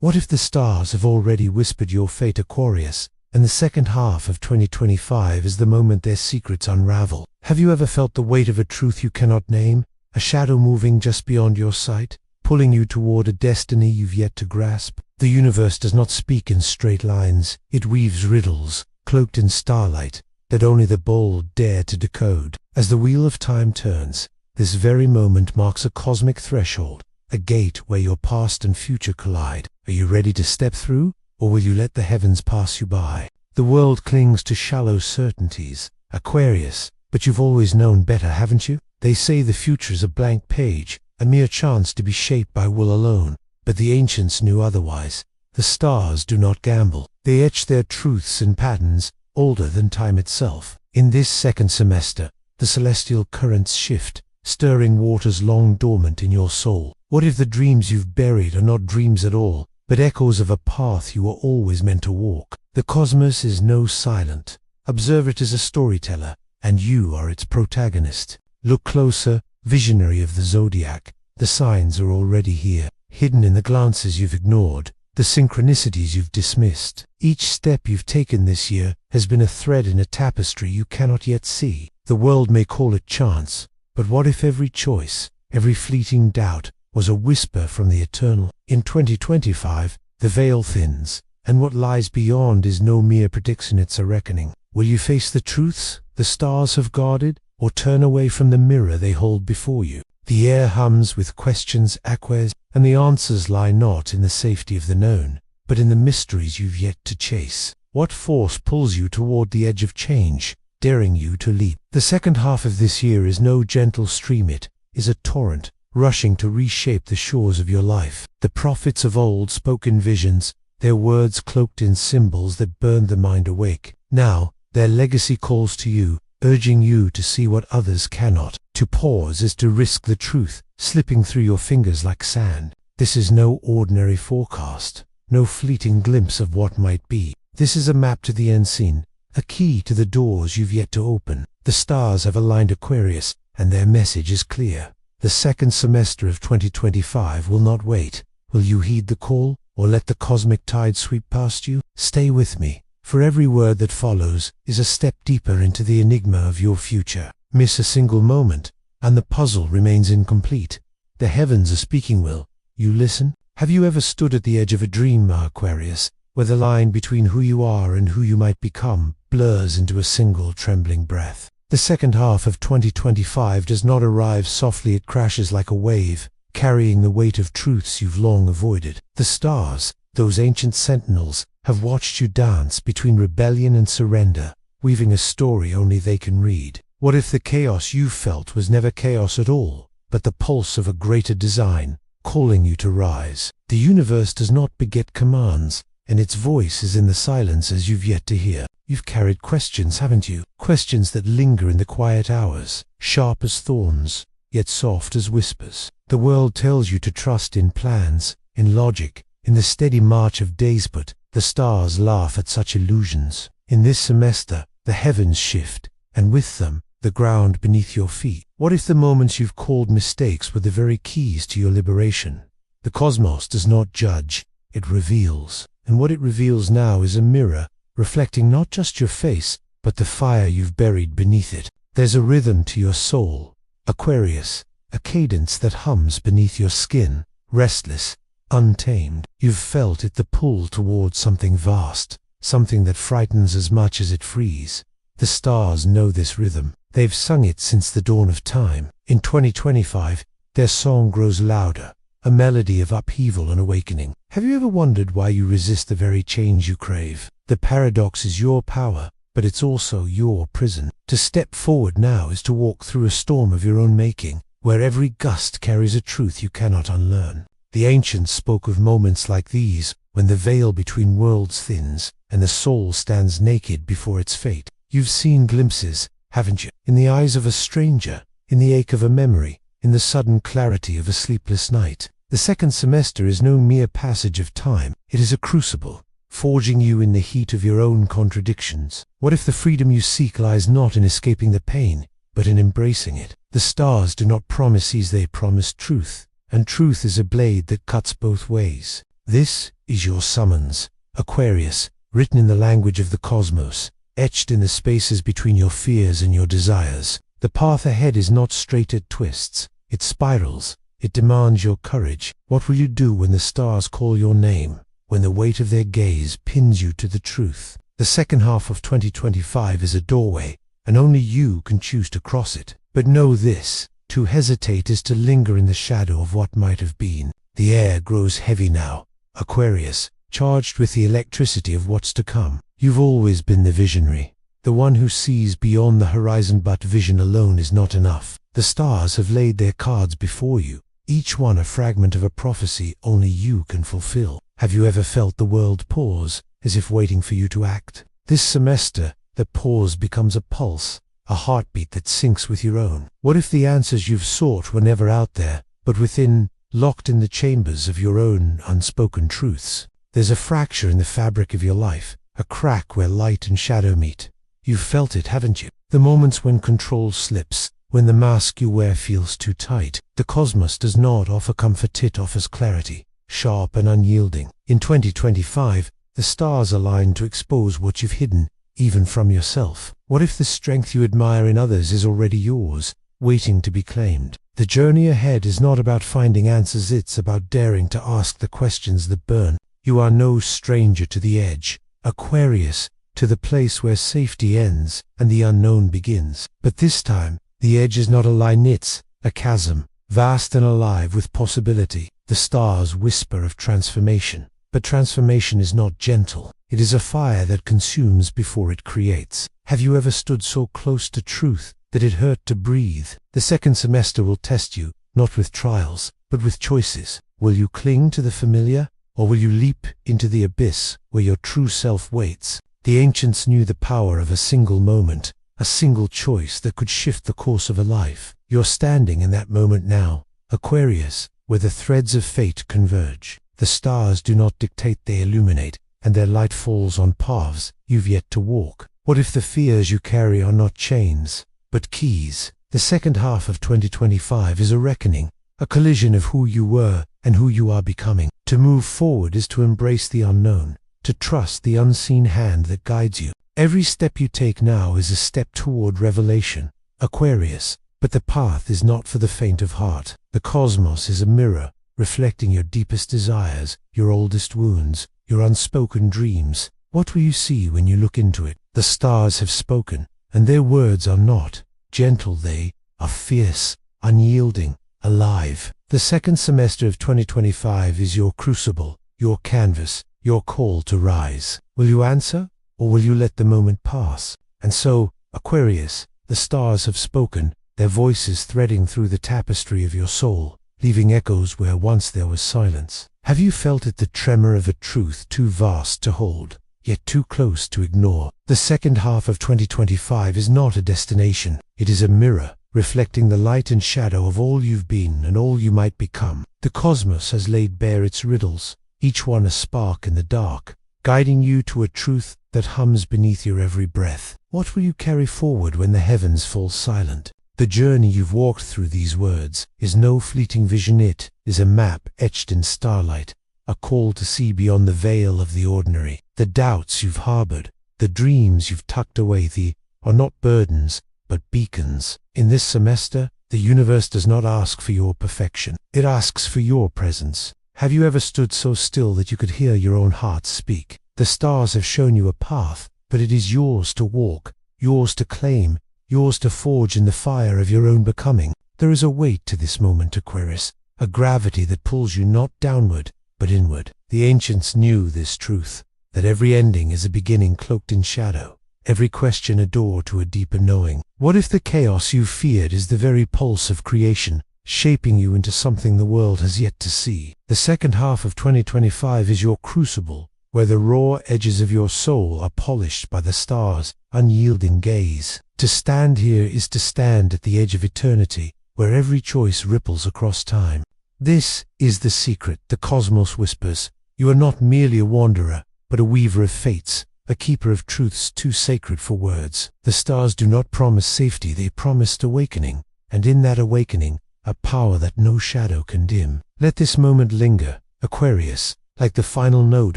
What if the stars have already whispered your fate, Aquarius, and the second half of 2025 is the moment their secrets unravel? Have you ever felt the weight of a truth you cannot name, a shadow moving just beyond your sight, pulling you toward a destiny you've yet to grasp? The universe does not speak in straight lines. It weaves riddles, cloaked in starlight, that only the bold dare to decode. As the wheel of time turns, this very moment marks a cosmic threshold, a gate where your past and future collide. Are you ready to step through, or will you let the heavens pass you by? The world clings to shallow certainties, Aquarius, but you've always known better, haven't you? They say the future's a blank page, a mere chance to be shaped by will alone, but the ancients knew otherwise. The stars do not gamble. They etch their truths in patterns older than time itself. In this second semester, the celestial currents shift, stirring waters long dormant in your soul. What if the dreams you've buried are not dreams at all, but echoes of a path you were always meant to walk? The cosmos is no silent. Observe it as a storyteller, and you are its protagonist. Look closer, visionary of the zodiac. The signs are already here, hidden in the glances you've ignored, the synchronicities you've dismissed. Each step you've taken this year has been a thread in a tapestry you cannot yet see. The world may call it chance, but what if every choice, every fleeting doubt, was a whisper from the eternal? In 2025, the veil thins, and what lies beyond is no mere prediction, it's a reckoning. Will you face the truths the stars have guarded, or turn away from the mirror they hold before you? The air hums with questions, Aquarius, and the answers lie not in the safety of the known, but in the mysteries you've yet to chase. What force pulls you toward the edge of change, daring you to leap? The second half of this year is no gentle stream, it is a torrent, rushing to reshape the shores of your life. The prophets of old spoke in visions, their words cloaked in symbols that burned the mind awake. Now, their legacy calls to you, urging you to see what others cannot. To pause is to risk the truth, slipping through your fingers like sand. This is no ordinary forecast, no fleeting glimpse of what might be. This is a map to the unseen, a key to the doors you've yet to open. The stars have aligned, Aquarius, and their message is clear. The second semester of 2025 will not wait. Will you heed the call, or let the cosmic tide sweep past you? Stay with me, for every word that follows is a step deeper into the enigma of your future. Miss a single moment, and the puzzle remains incomplete. The heavens are speaking. Will you listen? Have you ever stood at the edge of a dream, Aquarius, where the line between who you are and who you might become blurs into a single trembling breath? The second half of 2025 does not arrive softly, it crashes like a wave, carrying the weight of truths you've long avoided. The stars, those ancient sentinels, have watched you dance between rebellion and surrender, weaving a story only they can read. What if the chaos you felt was never chaos at all, but the pulse of a greater design, calling you to rise? The universe does not beget commands, and its voice is in the silences you've yet to hear. You've carried questions, haven't you? Questions that linger in the quiet hours, sharp as thorns, yet soft as whispers. The world tells you to trust in plans, in logic, in the steady march of days, but the stars laugh at such illusions. In this semester, the heavens shift, and with them, the ground beneath your feet. What if the moments you've called mistakes were the very keys to your liberation? The cosmos does not judge, it reveals. And what it reveals now is a mirror, reflecting not just your face, but the fire you've buried beneath it. There's a rhythm to your soul, Aquarius, a cadence that hums beneath your skin, restless, untamed. You've felt it, the pull towards something vast, something that frightens as much as it frees. The stars know this rhythm. They've sung it since the dawn of time. In 2025, their song grows louder, a melody of upheaval and awakening. Have you ever wondered why you resist the very change you crave? The paradox is your power, but it's also your prison. To step forward now is to walk through a storm of your own making, where every gust carries a truth you cannot unlearn. The ancients spoke of moments like these, when the veil between worlds thins, and the soul stands naked before its fate. You've seen glimpses, haven't you? In the eyes of a stranger, in the ache of a memory, in the sudden clarity of a sleepless night. The second semester is no mere passage of time. It is a crucible, forging you in the heat of your own contradictions. What if the freedom you seek lies not in escaping the pain, but in embracing it? The stars do not promise ease, they promise truth, and truth is a blade that cuts both ways. This is your summons, Aquarius, written in the language of the cosmos, etched in the spaces between your fears and your desires. The path ahead is not straight, it twists, it spirals, it demands your courage. What will you do when the stars call your name, when the weight of their gaze pins you to the truth? The second half of 2025 is a doorway, and only you can choose to cross it. But know this, to hesitate is to linger in the shadow of what might have been. The air grows heavy now, Aquarius, charged with the electricity of what's to come. You've always been the visionary, the one who sees beyond the horizon, but vision alone is not enough. The stars have laid their cards before you, each one a fragment of a prophecy only you can fulfill. Have you ever felt the world pause, as if waiting for you to act? This semester, the pause becomes a pulse, a heartbeat that syncs with your own. What if the answers you've sought were never out there, but within, locked in the chambers of your own unspoken truths? There's a fracture in the fabric of your life, a crack where light and shadow meet. You've felt it, haven't you? The moments when control slips, when the mask you wear feels too tight. The cosmos does not offer comfort, it offers clarity, sharp and unyielding. In 2025, the stars align to expose what you've hidden, even from yourself. What if the strength you admire in others is already yours, waiting to be claimed? The journey ahead is not about finding answers, it's about daring to ask the questions that burn. You are no stranger to the edge, Aquarius, to the place where safety ends and the unknown begins. But this time, the edge is not a line, it's a chasm, vast and alive with possibility. The stars whisper of transformation, but transformation is not gentle. It is a fire that consumes before it creates. Have you ever stood so close to truth that it hurt to breathe? The second semester will test you, not with trials, but with choices. Will you cling to the familiar, or will you leap into the abyss where your true self waits? The ancients knew the power of a single moment, a single choice that could shift the course of a life. You're standing in that moment now, Aquarius, where the threads of fate converge. The stars do not dictate, they illuminate, and their light falls on paths you've yet to walk. What if the fears you carry are not chains, but keys? The second half of 2025 is a reckoning, a collision of who you were and who you are becoming. To move forward is to embrace the unknown, to trust the unseen hand that guides you. Every step you take now is a step toward revelation, Aquarius, but the path is not for the faint of heart. The cosmos is a mirror, reflecting your deepest desires, your oldest wounds, your unspoken dreams. What will you see when you look into it? The stars have spoken, and their words are not gentle, they are fierce, unyielding, alive. The second semester of 2025 is your crucible, your canvas, your call to rise. Will you answer, or will you let the moment pass? And so, Aquarius, the stars have spoken, their voices threading through the tapestry of your soul, leaving echoes where once there was silence. Have you felt it, the tremor of a truth too vast to hold, yet too close to ignore? The second half of 2025 is not a destination, it is a mirror, reflecting the light and shadow of all you've been and all you might become. The cosmos has laid bare its riddles, each one a spark in the dark, guiding you to a truth that hums beneath your every breath. What will you carry forward when the heavens fall silent? The journey you've walked through these words is no fleeting vision, it is a map etched in starlight, a call to see beyond the veil of the ordinary. The doubts you've harbored, the dreams you've tucked away, they are not burdens, but beacons. In this semester, the universe does not ask for your perfection, it asks for your presence. Have you ever stood so still that you could hear your own heart speak? The stars have shown you a path, but it is yours to walk, yours to claim, yours to forge in the fire of your own becoming. There is a weight to this moment, Aquarius, a gravity that pulls you not downward, but inward. The ancients knew this truth, that every ending is a beginning cloaked in shadow, every question a door to a deeper knowing. What if the chaos you feared is the very pulse of creation, shaping you into something the world has yet to see? The second half of 2025 is your crucible, where the raw edges of your soul are polished by the stars' unyielding gaze. To stand here is to stand at the edge of eternity, where every choice ripples across time. This is the secret, the cosmos whispers. You are not merely a wanderer, but a weaver of fates, a keeper of truths too sacred for words. The stars do not promise safety, they promised awakening, and in that awakening, a power that no shadow can dim. Let this moment linger, Aquarius, like the final note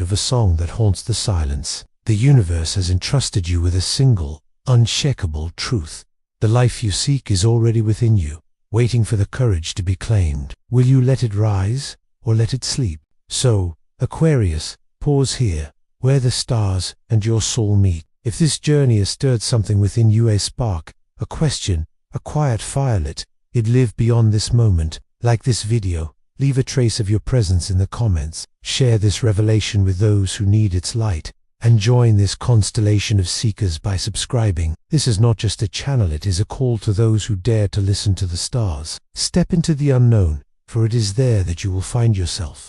of a song that haunts the silence. The universe has entrusted you with a single, unshakable truth. The life you seek is already within you, waiting for the courage to be claimed. Will you let it rise, or let it sleep? So, Aquarius, pause here, where the stars and your soul meet. If this journey has stirred something within you, a spark, a question, a quiet firelit, it live beyond this moment. Like this video, leave a trace of your presence in the comments. Share this revelation with those who need its light, and join this constellation of seekers by subscribing. This is not just a channel, it is a call to those who dare to listen to the stars. Step into the unknown, for it is there that you will find yourself.